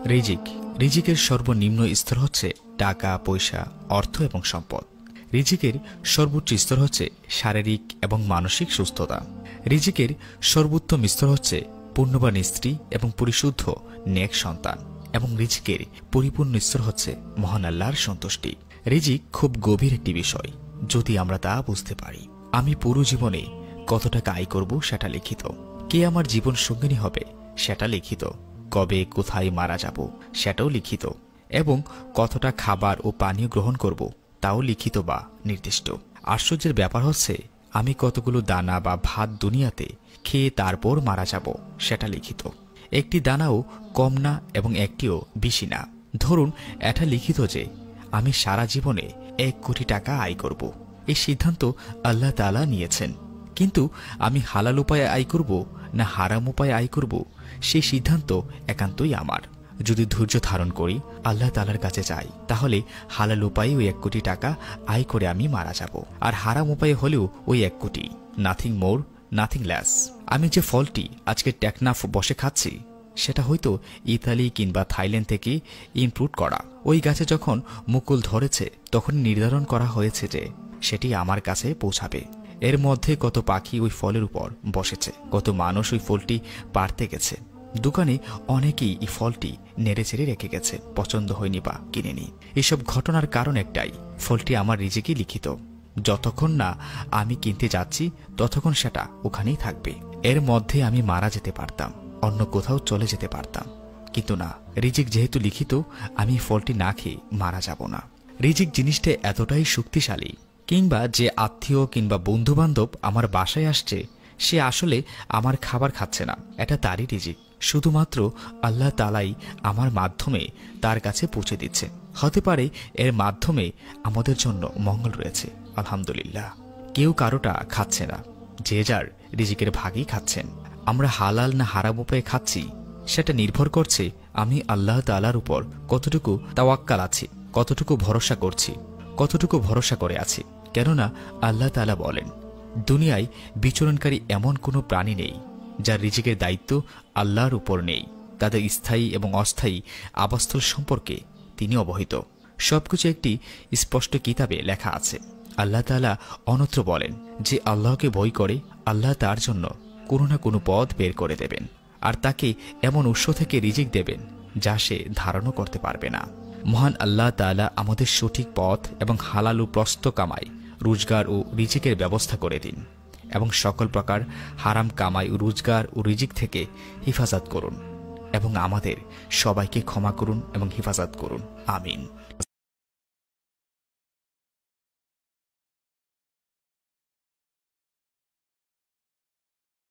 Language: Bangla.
রিজিক রিজিকের সর্বনিম্ন স্তর হচ্ছে টাকা পয়সা অর্থ এবং সম্পদ। রিজিকের সর্বোচ্চ স্তর হচ্ছে শারীরিক এবং মানসিক সুস্থতা। রিজিকের সর্বোত্তম স্তর হচ্ছে পূর্ণবান স্ত্রী এবং পরিশুদ্ধ নেক সন্তান। এবং রিজিকের পরিপূর্ণ স্তর হচ্ছে মহান আল্লাহর সন্তুষ্টি। রিজিক খুব গভীর একটি বিষয়, যদি আমরা তা বুঝতে পারি। আমি পুরো জীবনে কত টাকা আয় করব সেটা লিখিত, কে আমার জীবন সঙ্গিনী হবে সেটা লিখিত, কবে কোথায় মারা যাব সেটাও লিখিত, এবং কতটা খাবার ও পানীয় গ্রহণ করব তাও লিখিত বা নির্দিষ্ট। আশ্চর্যের ব্যাপার হচ্ছে আমি কতগুলো দানা বা ভাত দুনিয়াতে খেয়ে তারপর মারা যাব সেটা লিখিত। একটি দানাও কম না এবং একটিও বেশি না। ধরুন এটা লিখিত যে আমি সারা জীবনে 1 কোটি টাকা আয় করব। এই সিদ্ধান্ত আল্লাহ তাআলা নিয়েছেন, কিন্তু আমি হালাল উপায়ে আয় করব না হারাম উপায়ে আয় করব সেই সিদ্ধান্ত একান্তই আমার। যদি ধৈর্য ধারণ করি, আল্লাহ তাআলার কাছে যাই, তাহলে হালাল উপায়ে ওই 1 কোটি টাকা আয় করে আমি মারা যাব। আর হারাম উপায়ে হলেও ওই 1 কোটি, নাথিং মোর নাথিং লেস। আমি যে ফলটি আজকে টেকনাফ বসে খাচ্ছি সেটা হয়তো ইতালি কিংবা থাইল্যান্ড থেকে ইম্পোর্ট করা। ওই গাছে যখন মুকুল ধরেছে তখন নির্ধারণ করা হয়েছে যে সেটি আমার কাছে পৌঁছাবে। এর মধ্যে কত পাখি ওই ফলের উপর বসেছে, কত মানুষ ওই ফলটি পাড়তে গেছে। দোকানে অনেকেই এই ফলটি নেড়ে ছেড়ে রেখে গেছে, পছন্দ হয়নি বা কিনেনি। এসব ঘটনার কারণ একটাই, ফলটি আমার রিজিকে লিখিত। যতক্ষণ না আমি কিনতে যাচ্ছি ততক্ষণ সেটা ওখানেই থাকবে। এর মধ্যে আমি মারা যেতে পারতাম, অন্য কোথাও চলে যেতে পারতাম, কিন্তু না, রিজিক যেহেতু লিখিত আমি ফলটি না খেয়ে মারা যাব না। রিজিক জিনিসটা এতটাই শক্তিশালী, কিংবা যে আত্মীয় কিংবা বন্ধু বান্ধব আমার বাসায় আসছে সে আসলে আমার খাবার খাচ্ছে না, এটা তারই রিজিক। শুধুমাত্র আল্লাহ তাআলাই আমার মাধ্যমে তার কাছে পৌঁছে দিচ্ছে। হতে পারে এর মাধ্যমে আমাদের জন্য মঙ্গল রয়েছে, আলহামদুলিল্লাহ। কেউ কারোটা খাচ্ছে না, যে যার রিজিকের ভাগই খাচ্ছেন। আমরা হালাল না হারাম উপায়ে খাচ্ছি সেটা নির্ভর করছে আমি আল্লাহ তাআলার উপর কতটুকু তাওয়াক্কাল আছি, কতটুকু ভরসা করছি, কতটুকু ভরসা করে আছি। কেননা আল্লাহ তাআলা বলেন, দুনিয়ায় বিচরণকারী এমন কোনো প্রাণী নেই যার রিজিকের দায়িত্ব আল্লাহর উপর নেই। তাদের স্থায়ী এবং অস্থায়ী আবাসস্থল সম্পর্কে তিনি অবহিত। সবকিছু একটি স্পষ্ট কিতাবে লেখা আছে। আল্লাহ তাআলা অন্যত্র বলেন, যে আল্লাহকে ভয় করে আল্লাহ তার জন্য কোনো না কোনো পথ বের করে দেবেন, আর তাকে এমন উৎস থেকে রিজিক দেবেন যা সে ধারণও করতে পারবে না। মহান আল্লাহ তাআলা আমাদের সঠিক পথ এবং হালাল ও প্রস্ত কামাই, রোজগার ও রিজিকের ব্যবস্থা করে দিন, এবং সকল প্রকার হারাম কামাই ও রোজগার ও রিজিক থেকে হেফাজত করুন, এবং আমাদের সবাইকে ক্ষমা করুন এবং হেফাজত করুন। আমিন।